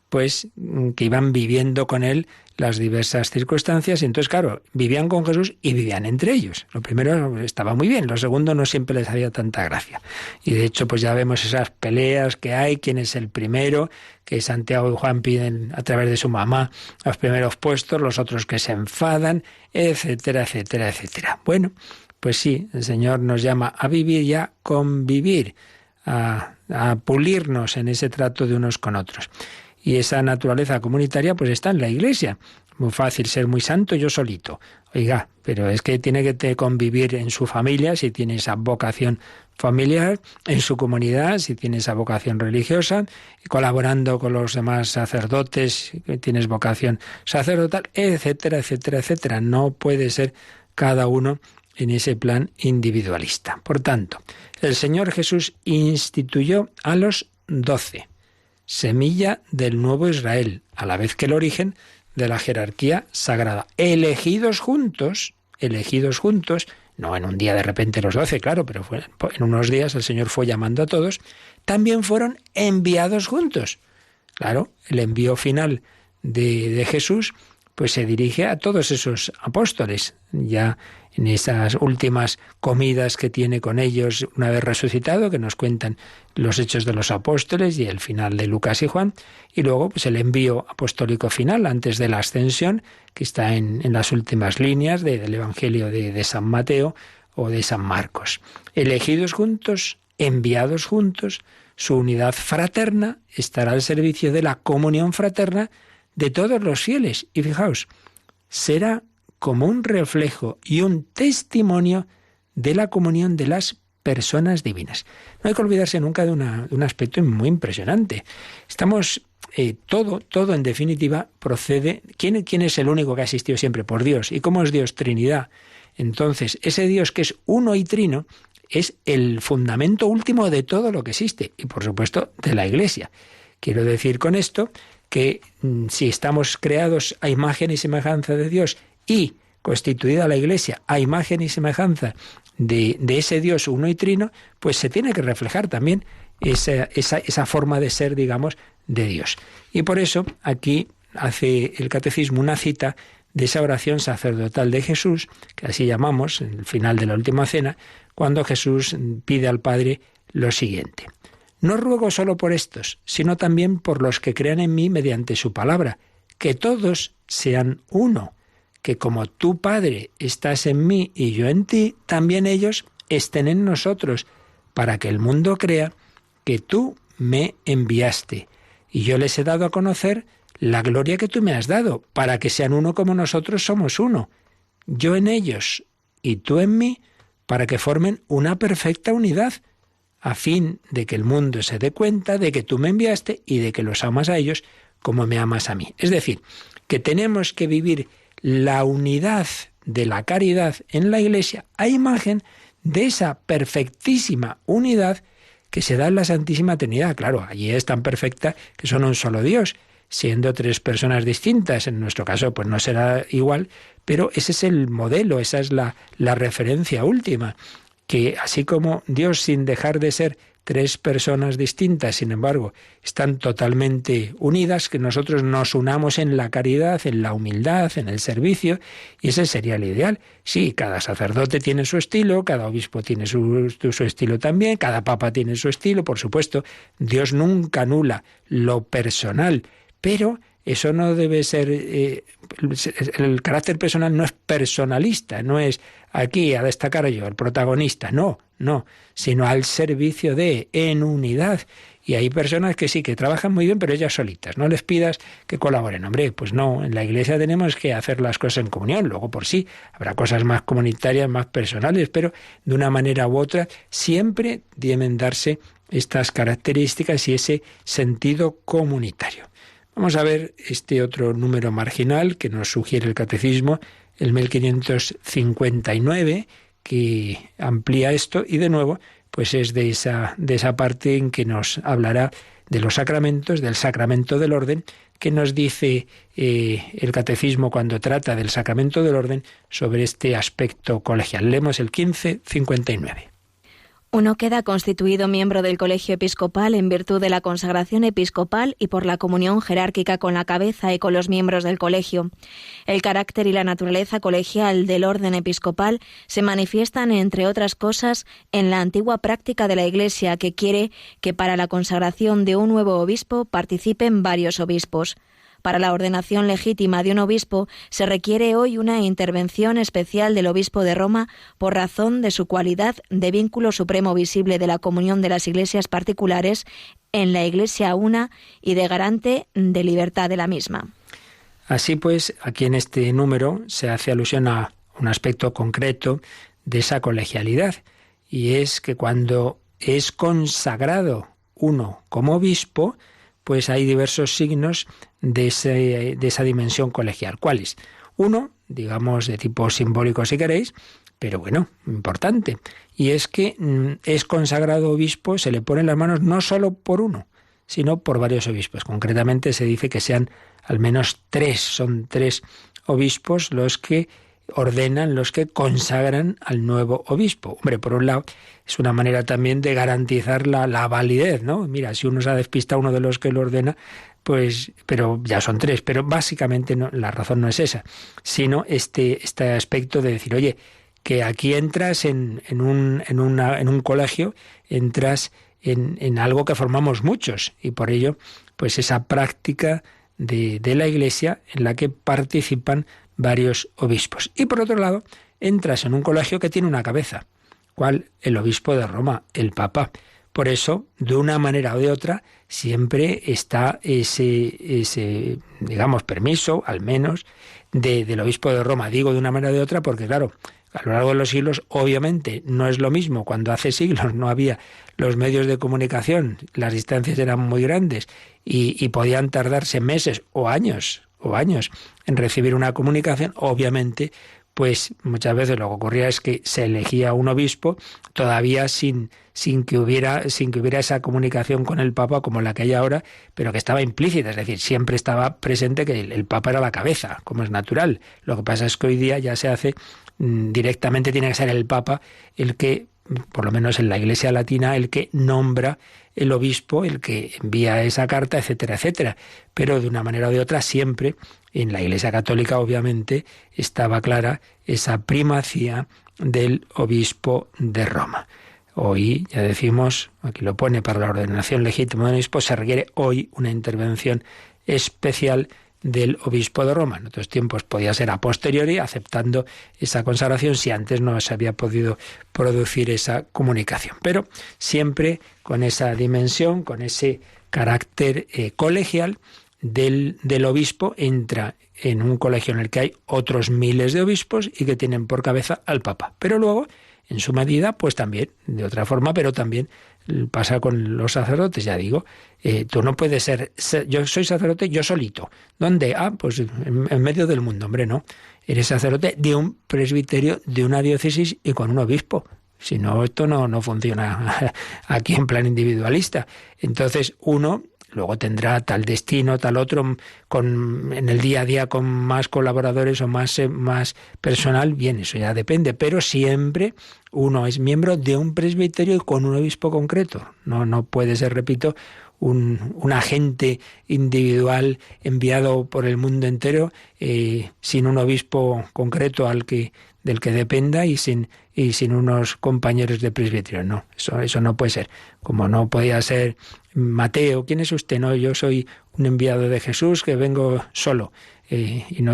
pues que iban viviendo con él las diversas circunstancias, y entonces claro, vivían con Jesús y vivían entre ellos. Lo primero estaba muy bien, lo segundo no siempre les hacía tanta gracia. Y de hecho pues ya vemos esas peleas que hay, quién es el primero, que Santiago y Juan piden a través de su mamá los primeros puestos, los otros que se enfadan, etcétera, etcétera, etcétera. Bueno, pues sí, el Señor nos llama a vivir y a convivir, a pulirnos en ese trato de unos con otros. Y esa naturaleza comunitaria pues está en la Iglesia. Muy fácil ser muy santo yo solito. Oiga, pero es que tiene que convivir en su familia, si tiene esa vocación familiar, en su comunidad, si tiene esa vocación religiosa, y colaborando con los demás sacerdotes, que tienes vocación sacerdotal, etcétera, etcétera, etcétera. No puede ser cada uno en ese plan individualista. Por tanto, el Señor Jesús instituyó a los 12, semilla del nuevo Israel, a la vez que el origen de la jerarquía sagrada. Elegidos juntos, no en un día de repente los 12, claro, pero en unos días el Señor fue llamando a todos, también fueron enviados juntos. Claro, el envío final de Jesús pues se dirige a todos esos apóstoles, ya en esas últimas comidas que tiene con ellos una vez resucitado, que nos cuentan los Hechos de los Apóstoles y el final de Lucas y Juan, y luego pues el envío apostólico final antes de la ascensión, que está en las últimas líneas del Evangelio de San Mateo o de San Marcos. Elegidos juntos, enviados juntos, su unidad fraterna estará al servicio de la comunión fraterna de todos los fieles. Y fijaos, será como un reflejo y un testimonio de la comunión de las personas divinas. No hay que olvidarse nunca de un aspecto muy impresionante. Estamos, todo en definitiva procede. ¿Quién es el único que ha existido siempre? Por Dios. ¿Y cómo es Dios? Trinidad. Entonces, ese Dios que es uno y trino es el fundamento último de todo lo que existe y, por supuesto, de la Iglesia. Quiero decir con esto que si estamos creados a imagen y semejanza de Dios y constituida la Iglesia a imagen y semejanza de ese Dios uno y trino, pues se tiene que reflejar también esa forma de ser, digamos, de Dios. Y por eso aquí hace el Catecismo una cita de esa oración sacerdotal de Jesús, que así llamamos, en el final de la última cena, cuando Jesús pide al Padre lo siguiente: no ruego solo por estos, sino también por los que crean en mí mediante su palabra, que todos sean uno, que como tú, Padre, estás en mí y yo en ti, también ellos estén en nosotros, para que el mundo crea que tú me enviaste, y yo les he dado a conocer la gloria que tú me has dado, para que sean uno como nosotros somos uno, yo en ellos y tú en mí, para que formen una perfecta unidad, a fin de que el mundo se dé cuenta de que tú me enviaste y de que los amas a ellos como me amas a mí. Es decir, que tenemos que vivir la unidad de la caridad en la Iglesia a imagen de esa perfectísima unidad que se da en la Santísima Trinidad. Claro, allí es tan perfecta que son un solo Dios, siendo tres personas distintas. En nuestro caso, pues no será igual, pero ese es el modelo, esa es la referencia última. Que así como Dios, sin dejar de ser tres personas distintas, sin embargo, están totalmente unidas, que nosotros nos unamos en la caridad, en la humildad, en el servicio, y ese sería el ideal. Sí, cada sacerdote tiene su estilo, cada obispo tiene su estilo también, cada papa tiene su estilo, por supuesto. Dios nunca anula lo personal, pero eso no debe ser... el carácter personal no es personalista, no es aquí a destacar yo, el protagonista, no, sino al servicio de, en unidad. Y hay personas que sí, que trabajan muy bien, pero ellas solitas. No les pidas que colaboren. Hombre, pues no, en la Iglesia tenemos que hacer las cosas en comunión. Luego, por sí, habrá cosas más comunitarias, más personales, pero de una manera u otra siempre deben darse estas características y ese sentido comunitario. Vamos a ver este otro número marginal que nos sugiere el Catecismo, el 1559, que amplía esto y de nuevo pues es de esa parte en que nos hablará de los sacramentos, del sacramento del orden, que nos dice el Catecismo cuando trata del sacramento del orden sobre este aspecto colegial. Leemos el 1559. Uno queda constituido miembro del colegio episcopal en virtud de la consagración episcopal y por la comunión jerárquica con la cabeza y con los miembros del colegio. El carácter y la naturaleza colegial del orden episcopal se manifiestan, entre otras cosas, en la antigua práctica de la Iglesia que quiere que para la consagración de un nuevo obispo participen varios obispos. Para la ordenación legítima de un obispo se requiere hoy una intervención especial del obispo de Roma por razón de su cualidad de vínculo supremo visible de la comunión de las iglesias particulares en la Iglesia una y de garante de libertad de la misma. Así pues, aquí en este número se hace alusión a un aspecto concreto de esa colegialidad, y es que cuando es consagrado uno como obispo, pues hay diversos signos de esa dimensión colegial. ¿Cuáles? Uno, digamos, de tipo simbólico si queréis, pero bueno, importante, y es que es consagrado obispo, se le pone en las manos no solo por uno, sino por varios obispos. Concretamente se dice que sean al menos 3, son 3 obispos los que ordenan, los que consagran al nuevo obispo. Hombre, por un lado, es una manera también de garantizar la validez, ¿no? Mira, si uno se ha despistado uno de los que lo ordena, pues, pero ya son 3, pero básicamente no, la razón no es esa, sino este aspecto de decir, oye, que aquí entras en un colegio, entras en algo que formamos muchos, y por ello, pues esa práctica de la Iglesia en la que participan varios obispos. Y por otro lado, entras en un colegio que tiene una cabeza. ¿Cuál? El obispo de Roma, el Papa. Por eso, de una manera o de otra, siempre está ese digamos, permiso, al menos, del obispo de Roma. Digo de una manera o de otra porque, claro, a lo largo de los siglos, obviamente, no es lo mismo. Cuando hace siglos no había los medios de comunicación, las distancias eran muy grandes y podían tardarse meses o años en recibir una comunicación. Obviamente, pues muchas veces lo que ocurría es que se elegía un obispo todavía sin que hubiera esa comunicación con el Papa como la que hay ahora, pero que estaba implícita, es decir, siempre estaba presente que el Papa era la cabeza, como es natural. Lo que pasa es que hoy día ya se hace directamente, tiene que ser el Papa el que, por lo menos en la Iglesia latina, el que nombra el obispo, el que envía esa carta, etcétera, etcétera. Pero de una manera o de otra siempre en la Iglesia católica obviamente estaba clara esa primacía del obispo de Roma. Hoy, ya decimos, aquí lo pone, para la ordenación legítima de un obispo se requiere hoy una intervención especial del obispo de Roma. En otros tiempos podía ser a posteriori, aceptando esa consagración si antes no se había podido producir esa comunicación. Pero siempre con esa dimensión, con ese carácter colegial del obispo, entra en un colegio en el que hay otros miles de obispos y que tienen por cabeza al Papa. Pero luego, en su medida, pues también, de otra forma, pero también pasa con los sacerdotes, ya digo, tú no puedes ser, yo soy sacerdote yo solito. ¿Dónde? Pues en medio del mundo, hombre, no. Eres sacerdote de un presbiterio, de una diócesis y con un obispo. Si no, esto no funciona aquí en plan individualista. Entonces, uno luego tendrá tal destino, tal otro, en el día a día con más colaboradores o más personal, bien, eso ya depende, pero siempre uno es miembro de un presbiterio y con un obispo concreto. No puede ser, repito, un agente individual enviado por el mundo entero, sin un obispo concreto del que dependa y sin unos compañeros de presbiterio. No, eso no puede ser. Como no podía ser Mateo, ¿quién es usted? No, yo soy un enviado de Jesús que vengo solo y no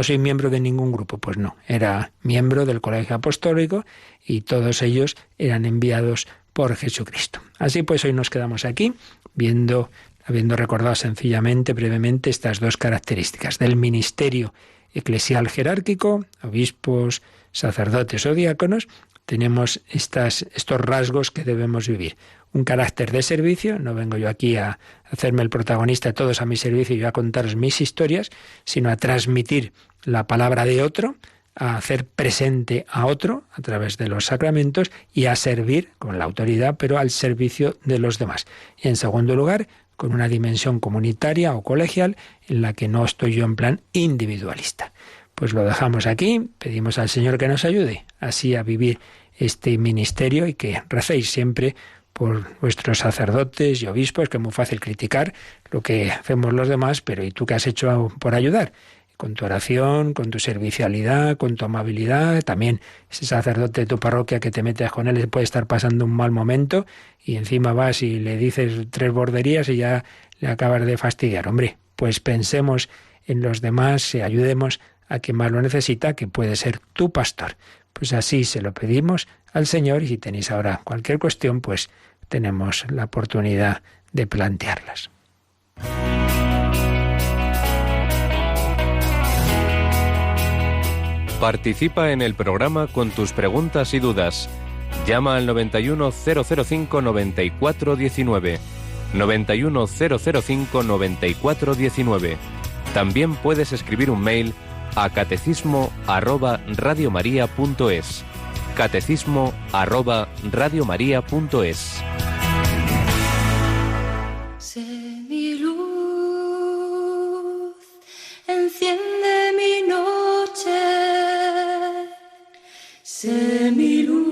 soy miembro de ningún grupo. Pues no, era miembro del Colegio Apostólico y todos ellos eran enviados por Jesucristo. Así pues, hoy nos quedamos aquí habiendo recordado sencillamente, brevemente, estas dos características del ministerio eclesial jerárquico, obispos, sacerdotes o diáconos. Tenemos estos rasgos que debemos vivir. Un carácter de servicio, no vengo yo aquí a hacerme el protagonista, todos a mi servicio y yo a contaros mis historias, sino a transmitir la palabra de otro, a hacer presente a otro a través de los sacramentos y a servir con la autoridad, pero al servicio de los demás. Y en segundo lugar, con una dimensión comunitaria o colegial en la que no estoy yo en plan individualista. Pues lo dejamos aquí, pedimos al Señor que nos ayude así a vivir este ministerio y que recéis siempre por vuestros sacerdotes y obispos, que es muy fácil criticar lo que hacemos los demás, pero ¿y tú qué has hecho por ayudar? Con tu oración, con tu servicialidad, con tu amabilidad. También ese sacerdote de tu parroquia que te metes con él puede estar pasando un mal momento y encima vas y le dices 3 borderías y ya le acabas de fastidiar. Hombre, pues pensemos en los demás y ayudemos a quien más lo necesita, que puede ser tu pastor. Pues así se lo pedimos al Señor y si tenéis ahora cualquier cuestión, pues tenemos la oportunidad de plantearlas. Participa en el programa con tus preguntas y dudas. Llama al 91005-9419. 91005-9419. También puedes escribir un mail a catecismo@radiomaria.es. catecismo@radiomaria.es. Sé mi luz, enciende mi noche. Sé mi luz,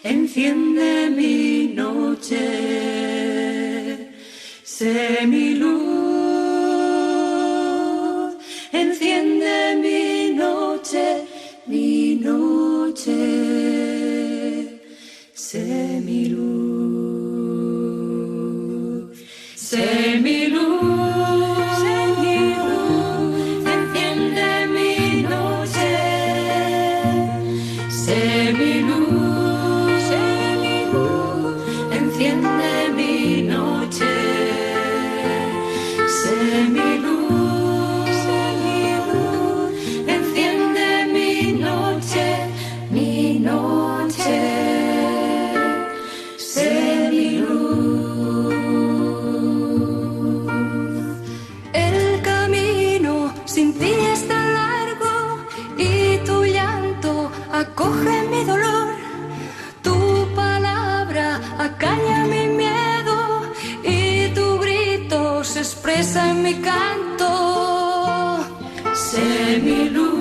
enciende mi noche. Sé mi luz, enciende mi noche, mi noche. Sé mi luz, sé mi luz, sé mi luz, enciende mi noche. Sé mi luz, enciende mi noche. Sé mi luz, enciende mi noche, mi noche. Sé mi luz. El camino sin ti es tan largo y tu llanto acoge mi dolor. Tu palabra acalla mi miedo y tu grito se expresa en mi canto. Sé mi luz,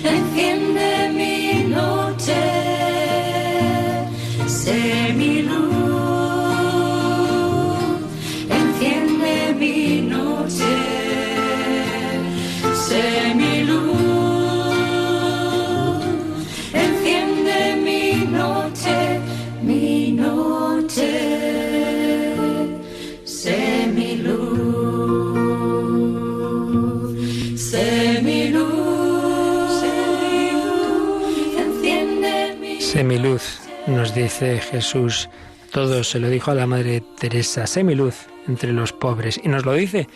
enciende mi noche. Sé mi luz, enciende mi noche. Sé mi luz, enciende mi noche, mi noche. Sé mi luz, sé mi luz, enciende mi noche. Sé mi luz, nos dice Jesús. Todo se lo dijo a la Madre Teresa. Sé mi luz entre los pobres. Y nos lo dice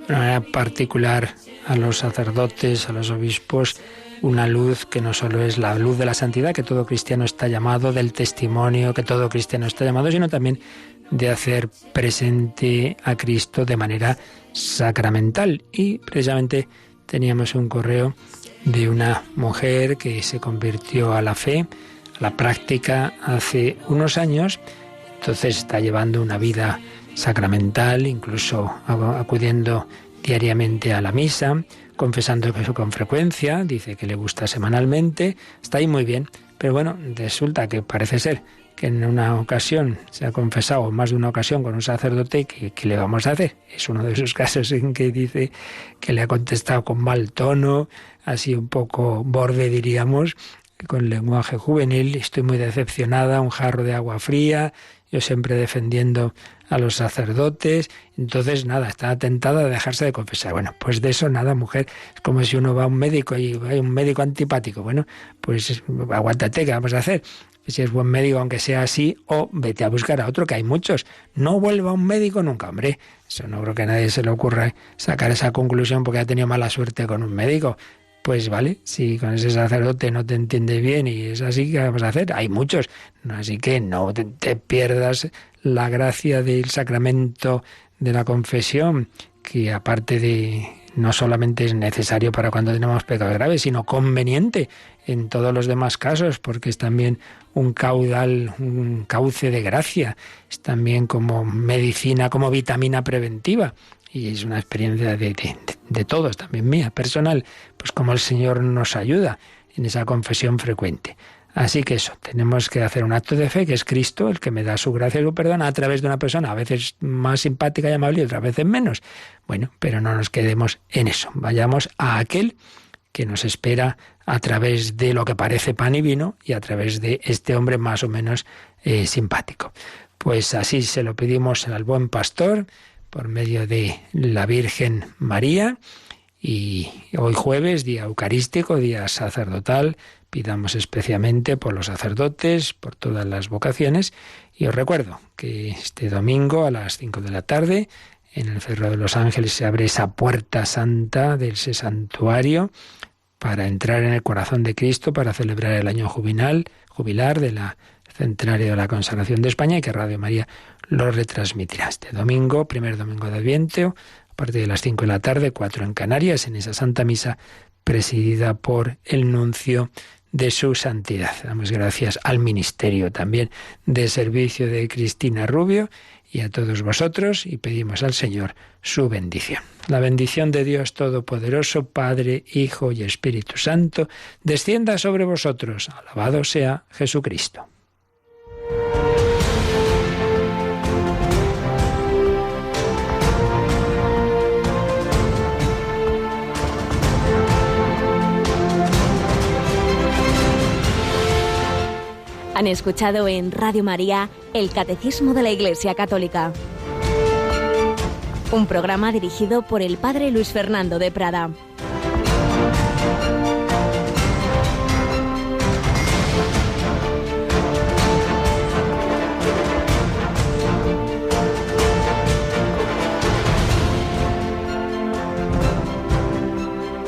de una manera particular a los sacerdotes, a los obispos, una luz que no solo es la luz de la santidad, que todo cristiano está llamado, del testimonio, que todo cristiano está llamado, sino también de hacer presente a Cristo de manera sacramental. Y precisamente teníamos un correo de una mujer que se convirtió a la fe, a la práctica, hace unos años. Entonces está llevando una vida sacramental, incluso acudiendo diariamente a la misa, confesando que con frecuencia, dice que le gusta semanalmente, está ahí muy bien. Pero bueno, resulta que parece ser que en una ocasión se ha confesado, más de una ocasión, con un sacerdote, ¿qué le vamos a hacer? Es uno de esos casos en que dice que le ha contestado con mal tono, así un poco borde, diríamos, con lenguaje juvenil. Estoy muy decepcionada, un jarro de agua fría, yo siempre defendiendo a los sacerdotes. Entonces, nada, está tentada a dejarse de confesar. Bueno, pues de eso nada, mujer. Es como si uno va a un médico y hay un médico antipático. Bueno, pues aguántate, ¿qué vamos a hacer? Si es buen médico, aunque sea así, o vete a buscar a otro, que hay muchos. No vuelva a un médico nunca, hombre. Eso no creo que a nadie se le ocurra sacar esa conclusión porque ha tenido mala suerte con un médico. Pues vale, si con ese sacerdote no te entiende bien y es así, ¿qué vamos a hacer? Hay muchos. Así que no te pierdas la gracia del sacramento de la confesión, que aparte de no solamente es necesario para cuando tenemos pecados graves, sino conveniente en todos los demás casos, porque es también un caudal, un cauce de gracia, es también como medicina, como vitamina preventiva. Y es una experiencia de todos, también mía, personal, pues como el Señor nos ayuda en esa confesión frecuente. Así que eso, tenemos que hacer un acto de fe, que es Cristo, el que me da su gracia y su perdón a través de una persona, a veces más simpática y amable y otras veces menos. Bueno, pero no nos quedemos en eso, vayamos a aquel que nos espera a través de lo que parece pan y vino y a través de este hombre más o menos simpático. Pues así se lo pedimos al buen pastor, por medio de la Virgen María, y hoy jueves, día eucarístico, día sacerdotal, pidamos especialmente por los sacerdotes, por todas las vocaciones, y os recuerdo que este domingo a las 5 de la tarde, en el Cerro de los Ángeles, se abre esa puerta santa de ese santuario para entrar en el corazón de Cristo, para celebrar el año jubilar de la centenario de la consagración de España, y que Radio María lo retransmitirá este domingo, primer domingo de Adviento, a partir de las 5 de la tarde, 4 en Canarias, en esa Santa Misa presidida por el nuncio de su santidad. Damos gracias al ministerio también de servicio de Cristina Rubio y a todos vosotros, y pedimos al Señor su bendición. La bendición de Dios Todopoderoso, Padre, Hijo y Espíritu Santo, descienda sobre vosotros. Alabado sea Jesucristo. Han escuchado en Radio María el Catecismo de la Iglesia Católica, un programa dirigido por el Padre Luis Fernando de Prada.